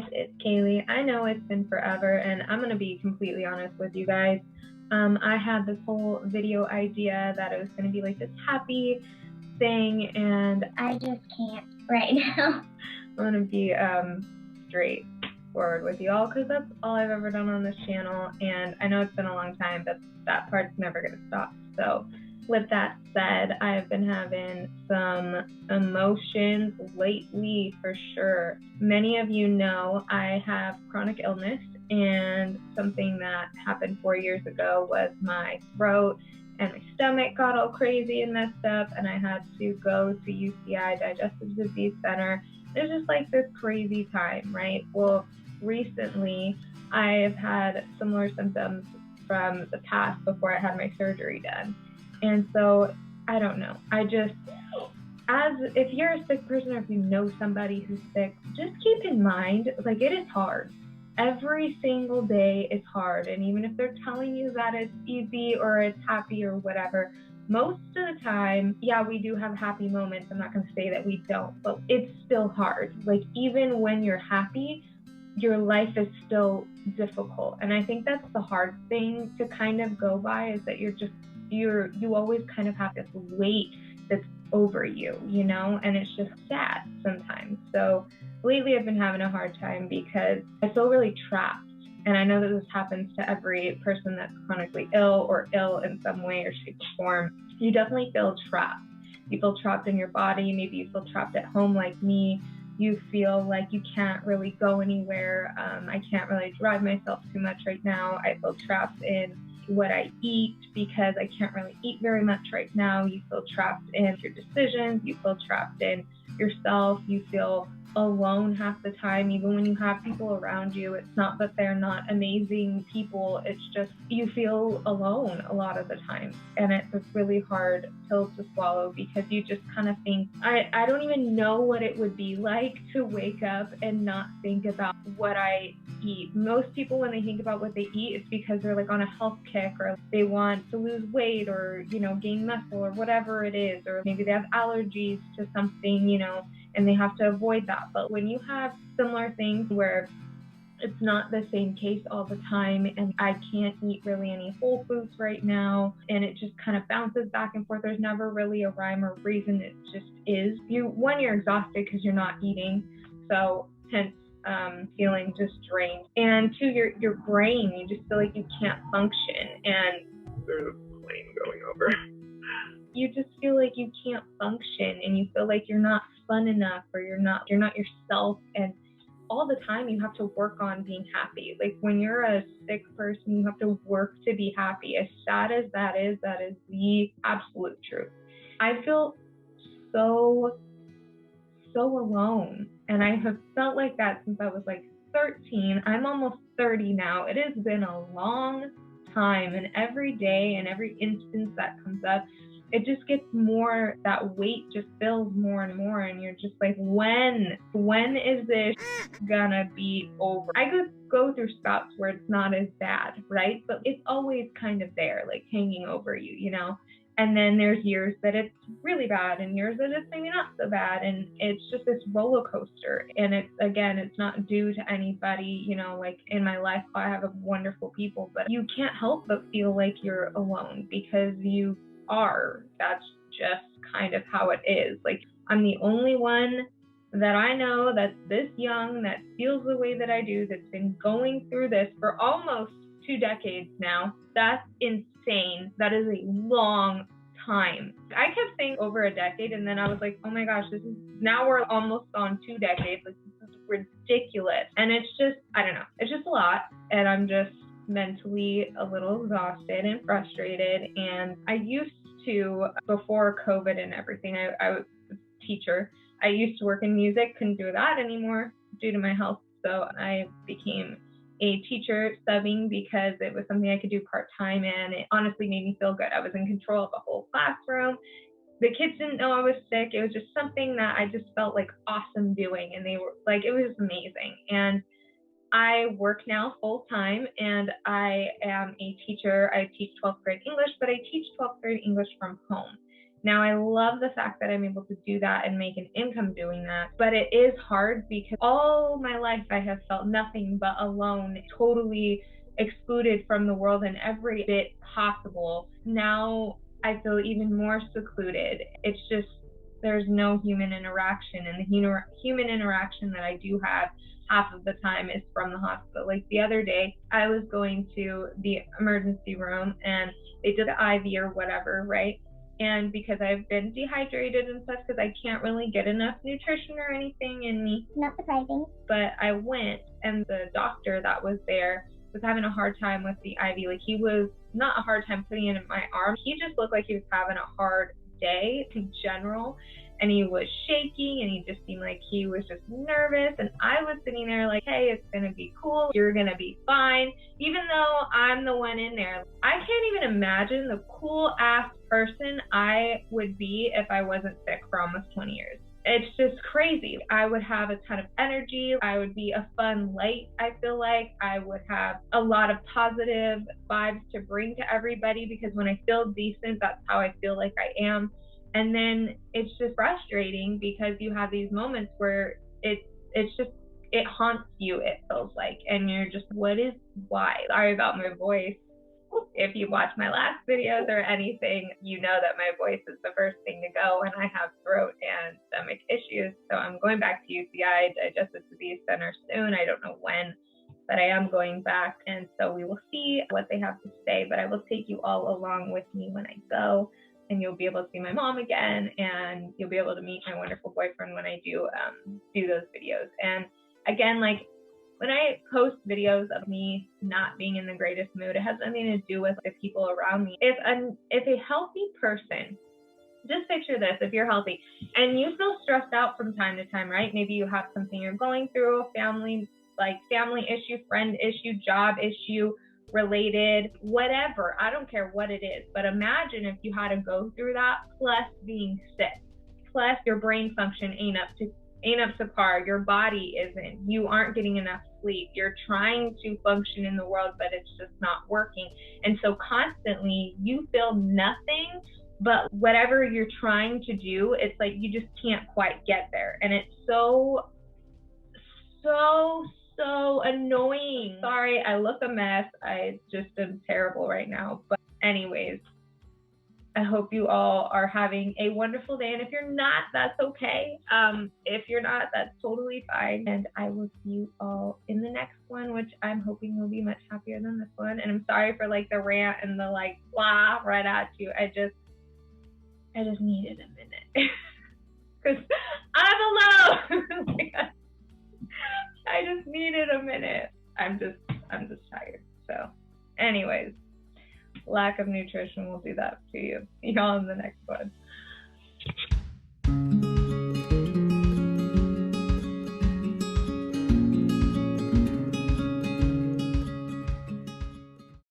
guys, it's Kaylee. I know it's been forever, and I'm going to be completely honest with you guys. I had this whole video idea that it was going to be like this happy thing, and I just can't right now. I'm going to be straightforward with you all because that's all I've ever done on this channel, and I know it's been a long time, but that part's never going to stop. So with that said, I've been having some emotions lately for sure. Many of you know I have chronic illness, and something that happened 4 years ago was my throat and my stomach got all crazy and messed up, and I had to go to UCI Digestive Disease Center. It was just like this crazy time, right? Well, recently I've had similar symptoms from the past before I had my surgery done. And so, I don't know. If you're a sick person or if you know somebody who's sick, just keep in mind, like, it is hard. Every single day is hard. And even if they're telling you that it's easy or it's happy or whatever, most of the time, yeah, we do have happy moments. I'm not going to say that we don't, but it's still hard. Like, even when you're happy, your life is still difficult. And I think that's the hard thing to kind of go by, is that you always kind of have this weight that's over you, you know, and it's just sad sometimes. So lately I've been having a hard time because I feel really trapped. And I know that this happens to every person that's chronically ill or ill in some way or shape or form. You definitely feel trapped. You feel trapped in your body. Maybe you feel trapped at home like me. You feel like you can't really go anywhere. I can't really drive myself too much right now. I feel trapped in what I eat because I can't really eat very much right now. You feel trapped in your decisions. You feel trapped in yourself. You feel alone half the time, even when you have people around you. It's not that they're not amazing people, it's just you feel alone a lot of the time, and it's a really hard pill to swallow because you just kind of think, I don't even know what it would be like to wake up and not think about what I eat. Most people, when they think about what they eat, it's because they're like on a health kick, or they want to lose weight, or, you know, gain muscle, or whatever it is, or maybe they have allergies to something, you know, and they have to avoid that. But when you have similar things where it's not the same case all the time, and I can't eat really any whole foods right now, and it just kind of bounces back and forth, there's never really a rhyme or reason, it just is. You're exhausted because you're not eating, so hence feeling just drained. And to your brain, you just feel like you can't function, and there's a plane going over. You just feel like you can't function, and you feel like you're not fun enough, or you're not yourself, and all the time you have to work on being happy. Like, when you're a sick person, you have to work to be happy. As sad as that is the absolute truth. I feel so alone, and I have felt like that since I was like 13. I'm almost 30 now. It has been a long time, and every day and every instance that comes up, it just gets more, that weight just builds more and more, and you're just like, when is this gonna be over? I could go through spouts where it's not as bad, right? But it's always kind of there, like hanging over you, you know? And then there's years that it's really bad, and years that it's maybe not so bad, and it's just this roller coaster. And it's not due to anybody, you know, like in my life, I have wonderful people, but you can't help but feel like you're alone because you are. That's just kind of how it is. Like, I'm the only one that I know that's this young, that feels the way that I do, that's been going through this for almost 2 decades now. That's insane. That is a long time. I kept saying over a decade, and then I was like, oh my gosh, now we're almost on 2 decades. Like, this is ridiculous. And it's just, I don't know, it's just a lot, and I'm just mentally a little exhausted and frustrated. And I used to, before COVID and everything, I was a teacher. I used to work in music, couldn't do that anymore due to my health. So I became a teacher subbing because it was something I could do part-time, and it honestly made me feel good. I was in control of the whole classroom. The kids didn't know I was sick. It was just something that I just felt like awesome doing, and they were like, it was amazing. And I work now full time, and I am a teacher. I teach 12th grade English, but I teach 12th grade English from home. Now, I love the fact that I'm able to do that and make an income doing that, but it is hard because all my life I have felt nothing but alone, totally excluded from the world in every bit possible. Now I feel even more secluded. It's just, there's no human interaction, and the human interaction that I do have half of the time is from the hospital. Like the other day, I was going to the emergency room and they did the IV or whatever, right? And because I've been dehydrated and stuff, because I can't really get enough nutrition or anything in me. Not surprising. But I went, and the doctor that was there was having a hard time with the IV. Like, he was not a hard time putting it in my arm. He just looked like he was having a hard day in general. And he was shaking, and he just seemed like he was just nervous. And I was sitting there like, hey, it's going to be cool. You're going to be fine. Even though I'm the one in there. I can't even imagine the cool ass person I would be if I wasn't sick for almost 20 years. It's just crazy. I would have a ton of energy. I would be a fun light, I feel like. I would have a lot of positive vibes to bring to everybody, because when I feel decent, that's how I feel like I am. And then it's just frustrating because you have these moments where it haunts you, it feels like, and you're just, why? Sorry about my voice. If you watch my last videos or anything, you know that my voice is the first thing to go, and I have throat and stomach issues. So I'm going back to UCI, Digestive Disease Center, soon. I don't know when, but I am going back, and so we will see what they have to say. But I will take you all along with me when I go, and you'll be able to see my mom again, and you'll be able to meet my wonderful boyfriend when I do those videos. And again, like, when I post videos of me not being in the greatest mood, it has nothing to do with the people around me. If a healthy person, just picture this, if you're healthy and you feel stressed out from time to time, right? Maybe you have something you're going through, a family issue, friend issue, job issue, related, whatever. I don't care what it is, but imagine if you had to go through that, plus being sick, plus your brain function ain't up to par, your body isn't, you aren't getting enough sleep, you're trying to function in the world, but it's just not working. And so constantly you feel nothing but whatever you're trying to do, it's like you just can't quite get there. And it's so annoying. Sorry, I look a mess. I just am terrible right now. But anyways, I hope you all are having a wonderful day. And if you're not, that's okay. If you're not, that's totally fine. And I will see you all in the next one, which I'm hoping will be much happier than this one. And I'm sorry for like the rant and the like blah right at you. I just needed a minute because I'm alone. I just needed a minute. I'm just tired. So anyways, lack of nutrition will do that to you. See y'all in the next one.